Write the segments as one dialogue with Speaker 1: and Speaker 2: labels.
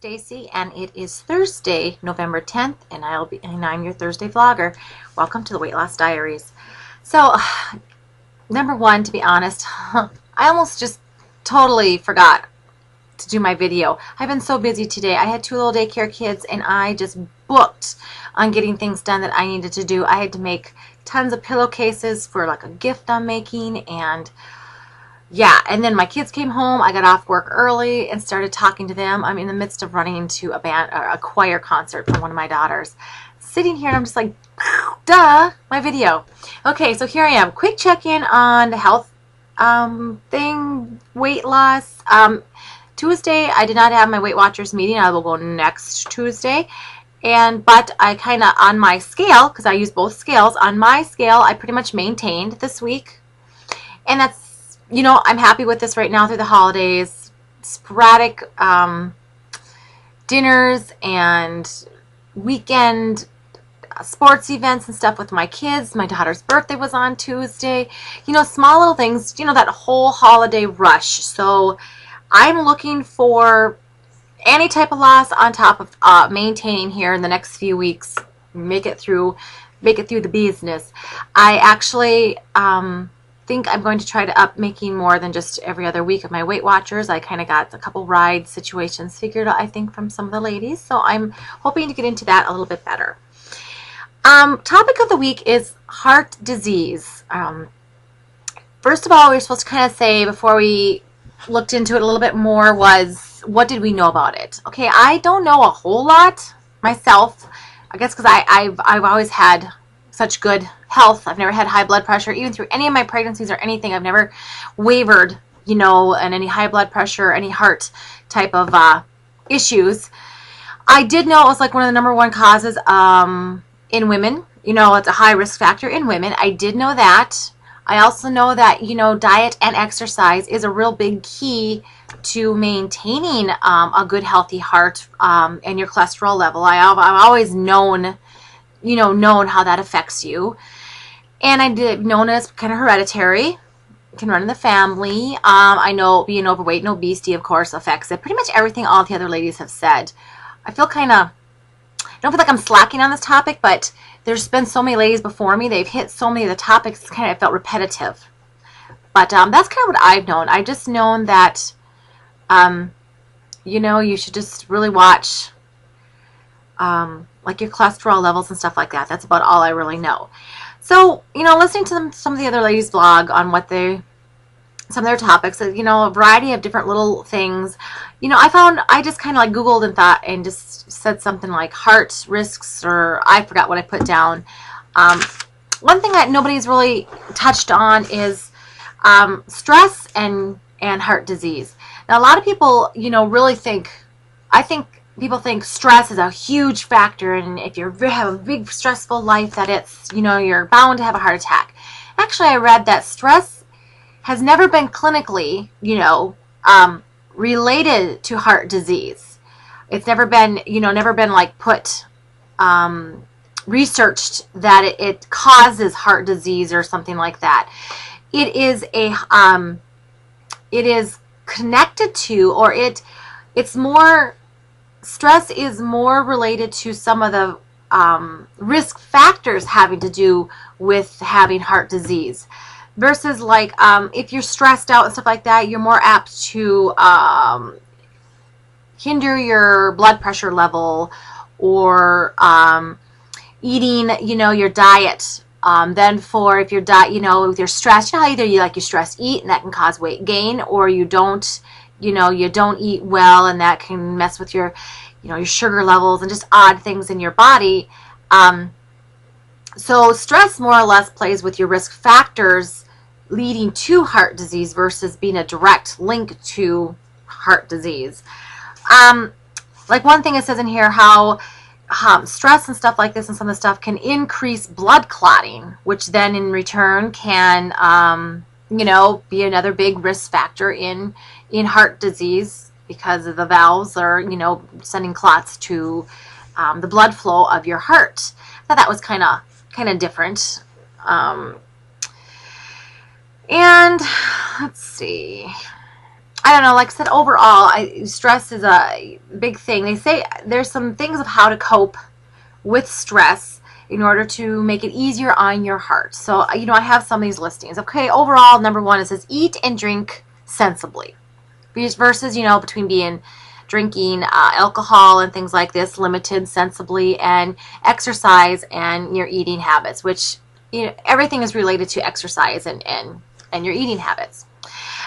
Speaker 1: Stacy, and it is Thursday, November 10th, and I'm your Thursday vlogger. Welcome to the Weight Loss Diaries. So, number one, to be honest, I almost just totally forgot to do my video. I've been so busy today. I had two little daycare kids, and I just booked on getting things done that I needed to do. I had to make tons of pillowcases for like a gift I'm making, and yeah, and then my kids came home. I got off work early and started talking to them. I'm in the midst of running into a choir concert for one of my daughters. Sitting here and I'm just like, duh, my video. Okay, so here I am. Quick check-in on the health thing, weight loss. Tuesday, I did not have my Weight Watchers meeting. I will go next Tuesday. But I kind of, on my scale, because I use both scales, on my scale, I pretty much maintained this week. And that's, you know, I'm happy with this right now through the holidays. Sporadic dinners and weekend sports events and stuff with my kids. My daughter's birthday was on Tuesday. You know, small little things, you know, that whole holiday rush. So I'm looking for any type of loss on top of maintaining here in the next few weeks. Make it through the business. I actually think I'm going to try to up making more than just every other week of my Weight Watchers. I kind of got a couple ride situations figured out, I think, from some of the ladies. So I'm hoping to get into that a little bit better. Topic of the week is heart disease. First of all, we were supposed to kind of say before we looked into it a little bit more was, what did we know about it? Okay, I don't know a whole lot myself. I guess because I've always had such good health. I've never had high blood pressure, even through any of my pregnancies or anything. I've never wavered, you know, in any high blood pressure or any heart type of issues. I did know it was like one of the number one causes in women. You know, it's a high risk factor in women. I did know that. I also know that, you know, diet and exercise is a real big key to maintaining a good healthy heart and your cholesterol level. I've always known, you know, how that affects you. And I did known as kind of hereditary. It can run in the family. I know being overweight and obesity, of course, affects it. Pretty much everything all the other ladies have said. I feel kind of, I don't feel like I'm slacking on this topic, but there's been so many ladies before me. They've hit so many of the topics, it's kind of felt repetitive. But that's kind of what I've known. I've just known that, you know, you should just really watch like your cholesterol levels and stuff like that. That's about all I really know. So, you know, listening to some of the other ladies' blog on what some of their topics, you know, a variety of different little things. You know, I just kind of like Googled and thought and just said something like heart risks, or I forgot what I put down. One thing that nobody's really touched on is stress and heart disease. Now, a lot of people, you know, really think, people think stress is a huge factor, and if you have a big stressful life that it's, you know, you're bound to have a heart attack. Actually, I read that stress has never been clinically, you know, related to heart disease. It's never been, you know, like put, researched that it causes heart disease or something like that. It is it is connected to, or it's more, stress is more related to some of the risk factors having to do with having heart disease. Versus like if you're stressed out and stuff like that, you're more apt to hinder your blood pressure level, or eating, you know, your diet. Then for if your diet, you know, with your stress, you know, either you like your stress eat and that can cause weight gain, or you don't, you know, you don't eat well and that can mess with your, you know, your sugar levels and just odd things in your body. So stress more or less plays with your risk factors leading to heart disease versus being a direct link to heart disease. Like one thing it says in here, how stress and stuff like this and some of the stuff can increase blood clotting, which then in return can, you know, be another big risk factor in heart disease, because of the valves are, you know, sending clots to the blood flow of your heart. I thought that was kind of different. And let's see. I don't know, like I said, overall, stress is a big thing. They say there's some things of how to cope with stress in order to make it easier on your heart. So, you know, I have some of these listings. Okay, overall, number one, it says eat and drink sensibly. Versus, you know, between drinking alcohol and things like this, limited sensibly, and exercise and your eating habits, which, you know, everything is related to exercise and your eating habits.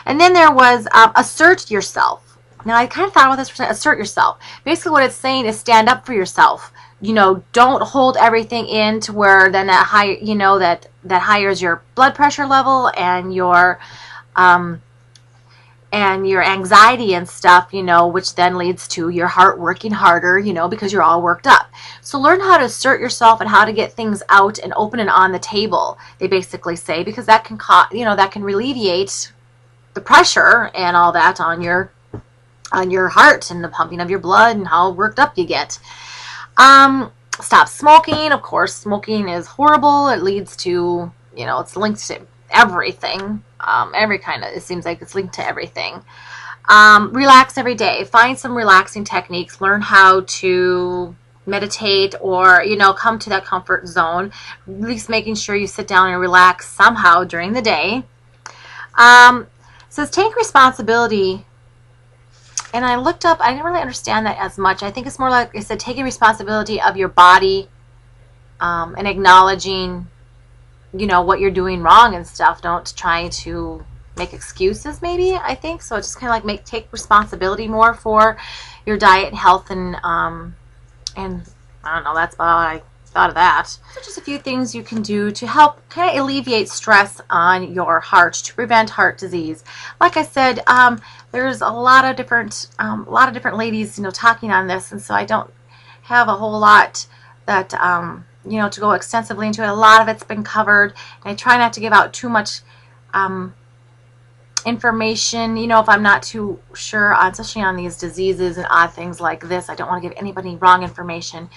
Speaker 1: And then there was assert yourself. Now, I kind of thought about this for a second. Assert yourself. Basically, what it's saying is stand up for yourself. You know, don't hold everything in to where then that high, you know, that higher your blood pressure level and your anxiety and stuff, you know, which then leads to your heart working harder, you know, because you're all worked up. So learn how to assert yourself and how to get things out and open and on the table, they basically say, because that can you know, that can alleviate the pressure and all that on your heart and the pumping of your blood and how worked up you get. Stop smoking. Of course, smoking is horrible. It leads to, you know, it's linked to everything. Every kind of, it seems like it's linked to everything. Relax every day. Find some relaxing techniques. Learn how to meditate or, you know, come to that comfort zone. At least making sure you sit down and relax somehow during the day. It says take responsibility. And I looked up, I didn't really understand that as much. I think it's more like it said taking responsibility of your body and acknowledging, you know, what you're doing wrong and stuff. Don't try to make excuses, maybe, I think. So it's just kind of like take responsibility more for your diet and health and I don't know, that's about all I thought of that. So just a few things you can do to help kind of alleviate stress on your heart to prevent heart disease. Like I said, there's a lot of different ladies, you know, talking on this, and so I don't have a whole lot that you know, to go extensively into it. A lot of it's been covered, and I try not to give out too much information, you know, if I'm not too sure, especially on these diseases and odd things like this. I don't want to give anybody wrong information.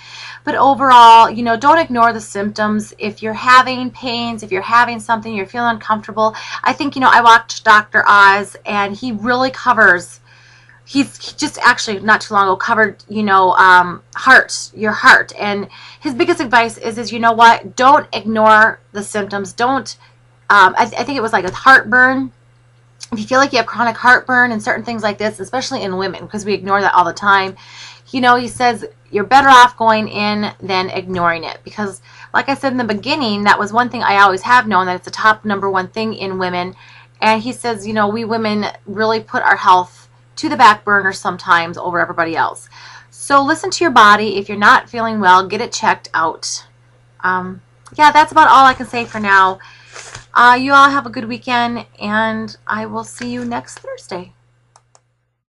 Speaker 1: But overall, you know, don't ignore the symptoms. If you're having pains, if you're having something, you're feeling uncomfortable, I think, you know, I watched Dr. Oz, and he really covers, he just actually not too long ago covered, you know, your heart. And his biggest advice is you know what, don't ignore the symptoms. Don't, I think it was like a heartburn. If you feel like you have chronic heartburn and certain things like this, especially in women, because we ignore that all the time, you know, he says you're better off going in than ignoring it. Because, like I said in the beginning, that was one thing I always have known, that it's the top #1 thing in women. And he says, you know, we women really put our health to the back burner sometimes over everybody else. So listen to your body. If you're not feeling well, get it checked out. Yeah, that's about all I can say for now. You all have a good weekend, and I will see you next Thursday.